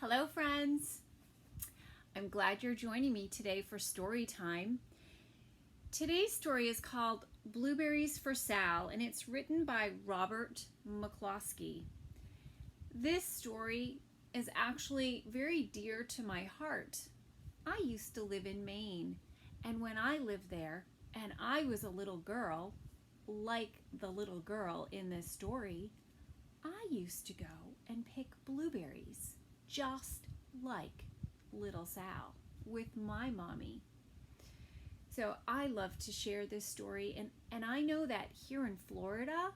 Hello, friends. I'm glad you're joining me today for story time. Today's story is called Blueberries for Sal, and it's written by Robert McCloskey. This story is actually very dear to my heart. I used to live in Maine, and when I lived there and I was a little girl, like the little girl in this story, I used to go and pick blueberries, just like little Sal, with my mommy. So I love to share this story, and I know that here in Florida,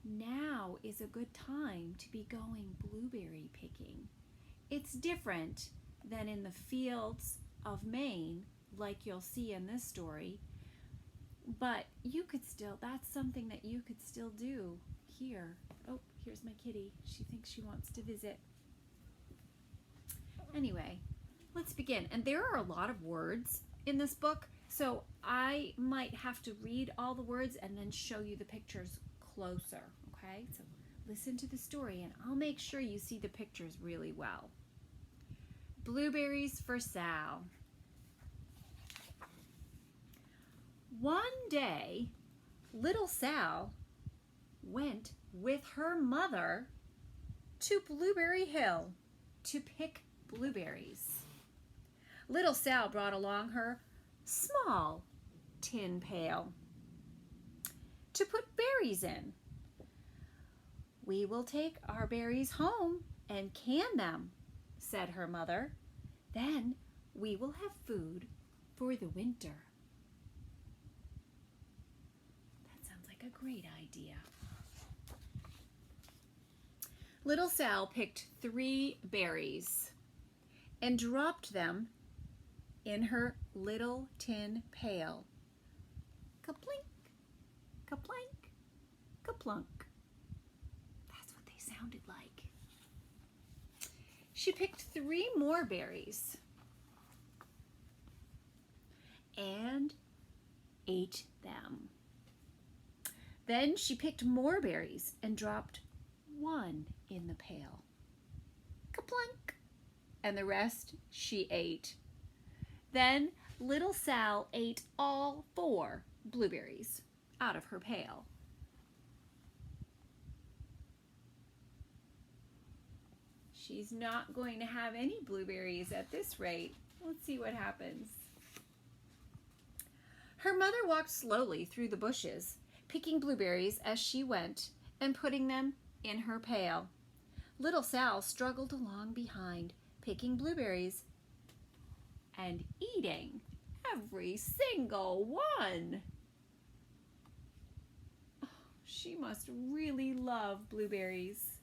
now is a good time to be going blueberry picking. It's different than in the fields of Maine, like you'll see in this story, but you could still, that's something that you could still do here. Oh, here's my kitty. She thinks she wants to visit. Anyway, let's begin. And there are a lot of words in this book, so I might have to read all the words and then show you the pictures closer, okay? So listen to the story and I'll make sure you see the pictures really well. Blueberries for Sal. One day, little Sal went with her mother to Blueberry Hill to pick blueberries. Little Sal brought along her small tin pail to put berries in. "We will take our berries home and can them," said her mother. "Then we will have food for the winter." That sounds like a great idea. Little Sal picked 3 berries and dropped them in her little tin pail. Kaplink, kaplank, kaplunk. That's what they sounded like. She picked 3 more berries and ate them. Then she picked more berries and dropped 1 in the pail. Kaplunk. And the rest she ate. Then little Sal ate all 4 blueberries out of her pail. She's not going to have any blueberries at this rate. Let's see what happens. Her mother walked slowly through the bushes, picking blueberries as she went and putting them in her pail. Little Sal struggled along behind, picking blueberries and eating every single one. Oh, she must really love blueberries.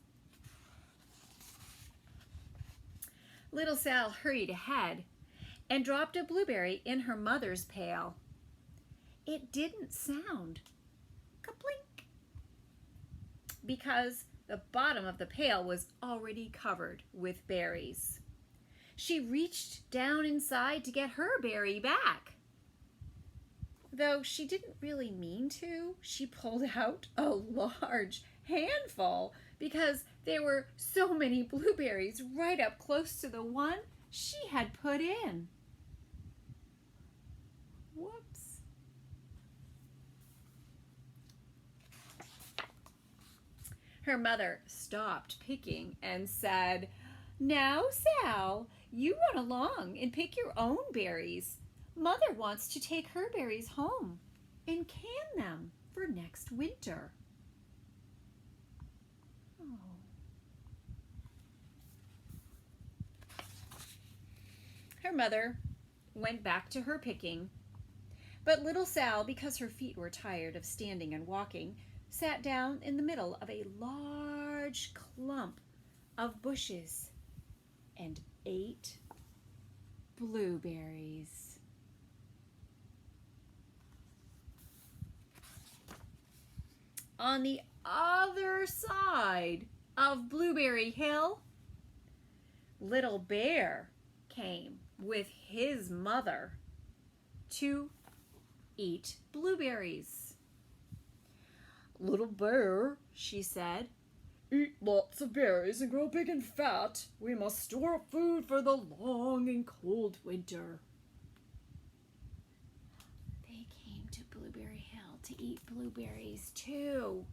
Little Sal hurried ahead and dropped a blueberry in her mother's pail. It didn't sound kaplink because the bottom of the pail was already covered with berries. She reached down inside to get her berry back. Though she didn't really mean to, she pulled out a large handful because there were so many blueberries right up close to the one she had put in. Whoops. Her mother stopped picking and said, "Now, Sal, you run along and pick your own berries. Mother wants to take her berries home and can them for next winter." Oh. Her mother went back to her picking, but little Sal, because her feet were tired of standing and walking, sat down in the middle of a large clump of bushes and ate blueberries. On the other side of Blueberry Hill, Little Bear came with his mother to eat blueberries. "Little Bear," she said, Eat lots of berries and grow big and fat. We must store up food for the long and cold winter. They came to Blueberry Hill to eat blueberries too.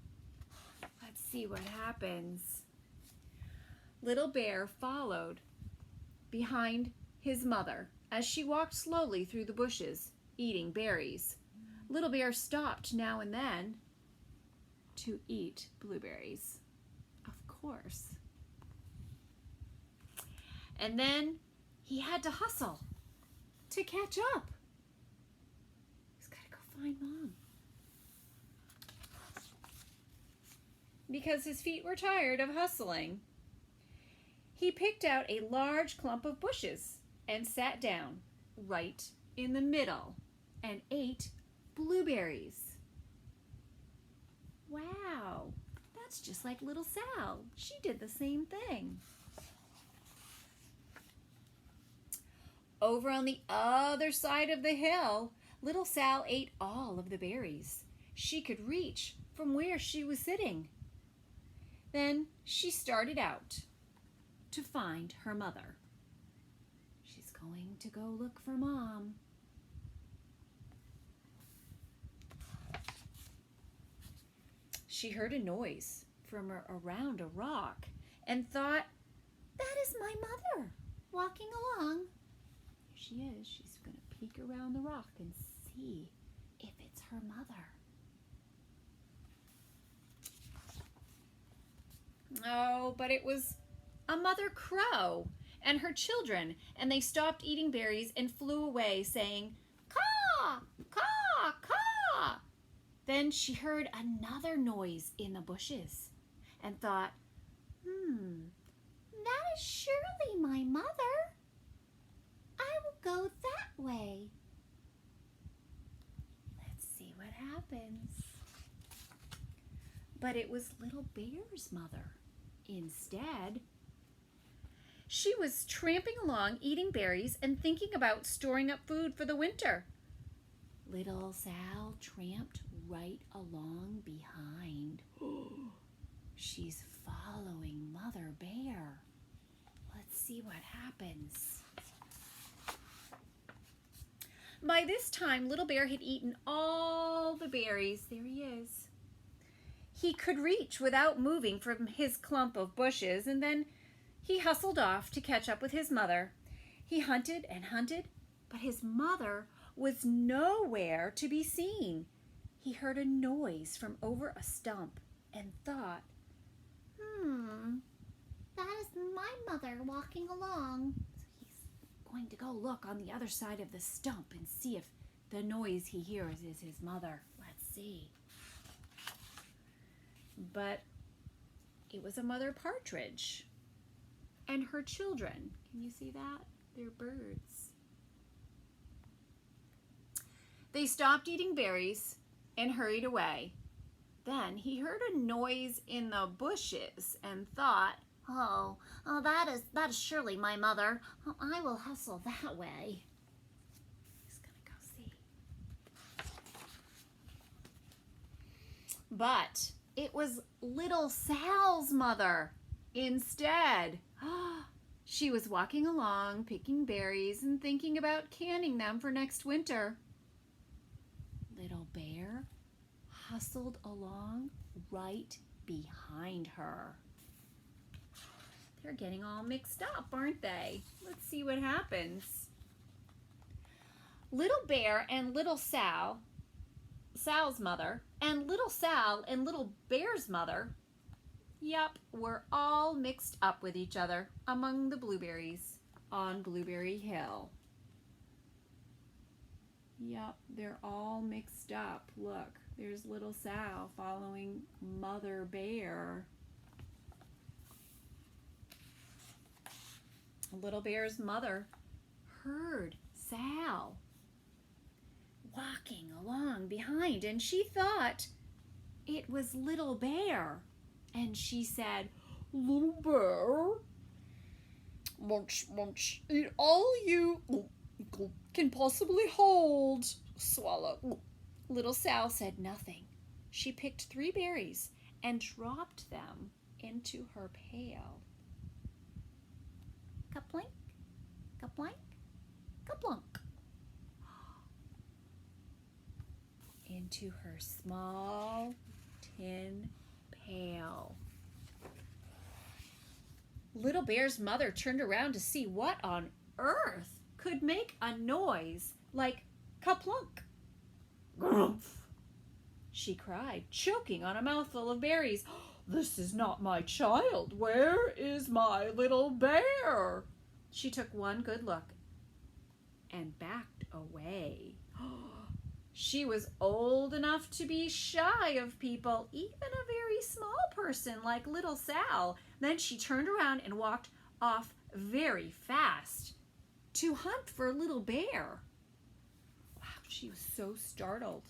Let's see what happens. Little Bear followed behind his mother as she walked slowly through the bushes, eating berries. Little Bear stopped now and then to eat blueberries, of course. And then he had to hustle to catch up. He's got to go find Mom. Because his feet were tired of hustling. He picked out a large clump of bushes and sat down right in the middle and ate blueberries. Wow, that's just like little Sal. She did the same thing. Over on the other side of the hill, little Sal ate all of the berries she could reach from where she was sitting. Then she started out to find her mother. She's going to go look for Mom. She heard a noise from around a rock and thought, that is my mother walking along. Here she is. She's going to peek around the rock and see if it's her mother. Oh, but it was a mother crow and her children, and they stopped eating berries and flew away saying, caw, caw, caw. Then she heard another noise in the bushes and thought, that is surely my mother. I will go that way. Let's see what happens. But it was Little Bear's mother instead. She was tramping along, eating berries and thinking about storing up food for the winter. Little Sal tramped right along behind. She's following Mother Bear. Let's see what happens. By this time, Little Bear had eaten all the berries. There he is. He could reach without moving from his clump of bushes, and then he hustled off to catch up with his mother. He hunted and hunted, but his mother was nowhere to be seen. He heard a noise from over a stump and thought, that is my mother walking along. So he's going to go look on the other side of the stump and see if the noise he hears is his mother. Let's see. But it was a mother partridge and her children. Can you see that? They're birds. They stopped eating berries and hurried away. Then he heard a noise in the bushes and thought, oh, that is surely my mother. Oh, I will hustle that way. He's gonna go see. But it was little Sal's mother instead. She was walking along, picking berries and thinking about canning them for next winter. Little Bear hustled along right behind her. They're getting all mixed up, aren't they? Let's see what happens. Little Bear and little Sal, Sal's mother, and little Sal and little Bear's mother, were all mixed up with each other among the blueberries on Blueberry Hill. They're all mixed up. Look, there's little Sal following Mother Bear. Little Bear's mother heard Sal walking along behind, and she thought it was Little Bear. And she said, Little Bear, munch, munch, eat all you can possibly hold. Swallow. Little Sal said nothing. She picked 3 berries and dropped them into her pail. Kaplink, kaplank, kaplunk. Into her small tin pail. Little Bear's mother turned around to see what on earth could make a noise like kaplunk. Grumph, she cried, choking on a mouthful of berries. This is not my child. Where is my little bear? She took one good look and backed away. She was old enough to be shy of people, even a very small person like little Sal. Then she turned around and walked off very fast to hunt for little Bear. Wow, she was so startled.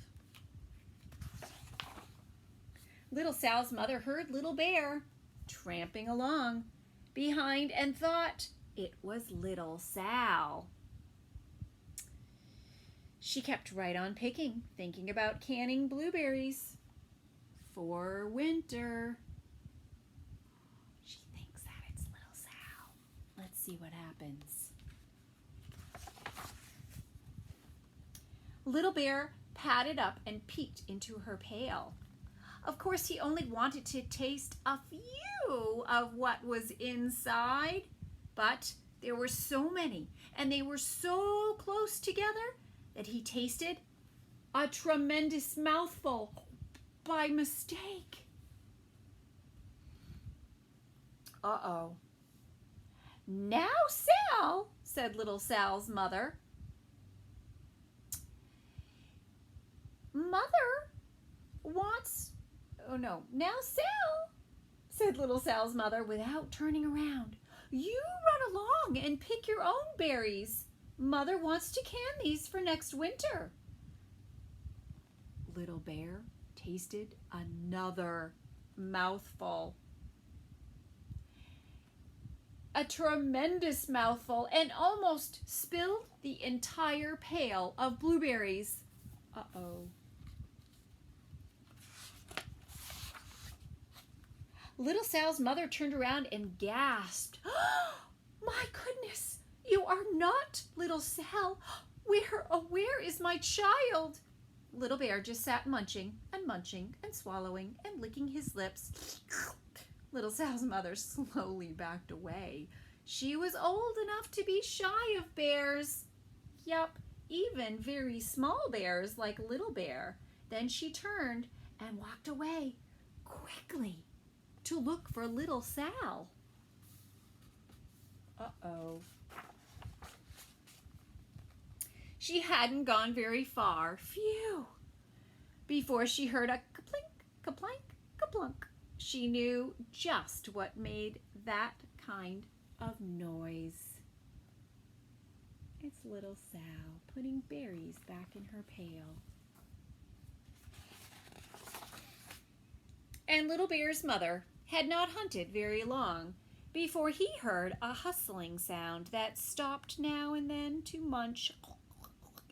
Little Sal's mother heard little Bear tramping along behind and thought it was little Sal. She kept right on picking, thinking about canning blueberries for winter. She thinks that it's little Sal. Let's see what happens. Little Bear padded up and peeked into her pail. Of course, he only wanted to taste a few of what was inside, but there were so many, and they were so close together that he tasted a tremendous mouthful by mistake. Uh-oh. Now, Sal, said little Sal's mother. Mother wants... Oh, no. Now, Sal, said little Sal's mother without turning around. You run along and pick your own berries. Mother wants to can these for next winter. Little Bear tasted another mouthful. A tremendous mouthful, and almost spilled the entire pail of blueberries. Uh-oh. Little Sal's mother turned around and gasped. Oh, my goodness, you are not little Sal. Where is my child? Little Bear just sat munching and swallowing and licking his lips. Little Sal's mother slowly backed away. She was old enough to be shy of bears. Yup, even very small bears like Little Bear. Then she turned and walked away quickly to look for little Sal. Uh-oh. She hadn't gone very far, phew, before she heard a kaplink, kaplank, kaplunk. She knew just what made that kind of noise. It's little Sal putting berries back in her pail. And Little Bear's mother had not hunted very long before he heard a hustling sound that stopped now and then to munch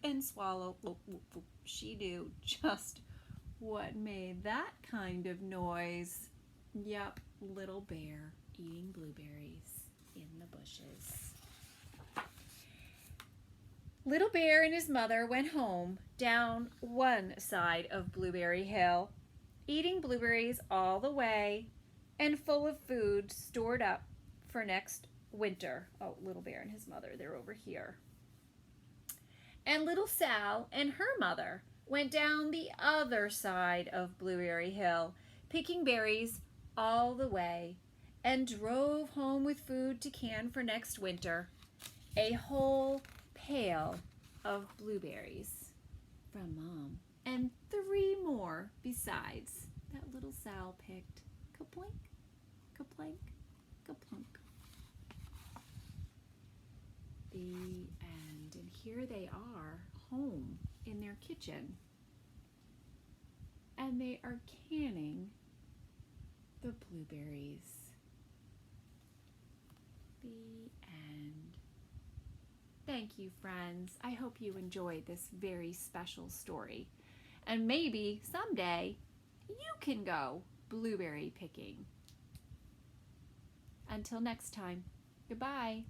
and swallow. She knew just what made that kind of noise. Yup, Little Bear eating blueberries in the bushes. Little Bear and his mother went home down one side of Blueberry Hill, eating blueberries all the way and full of food stored up for next winter. Oh, Little Bear and his mother, they're over here. And little Sal and her mother went down the other side of Blueberry Hill, picking berries all the way, and drove home with food to can for next winter. A whole pail of blueberries from Mom, and 3 more besides that little Sal picked. Kaplink, kaplank, kaplunk. The end. And here they are, home in their kitchen. And they are canning the blueberries. The end. Thank you, friends. I hope you enjoyed this very special story. And maybe someday you can go blueberry picking. Until next time, goodbye.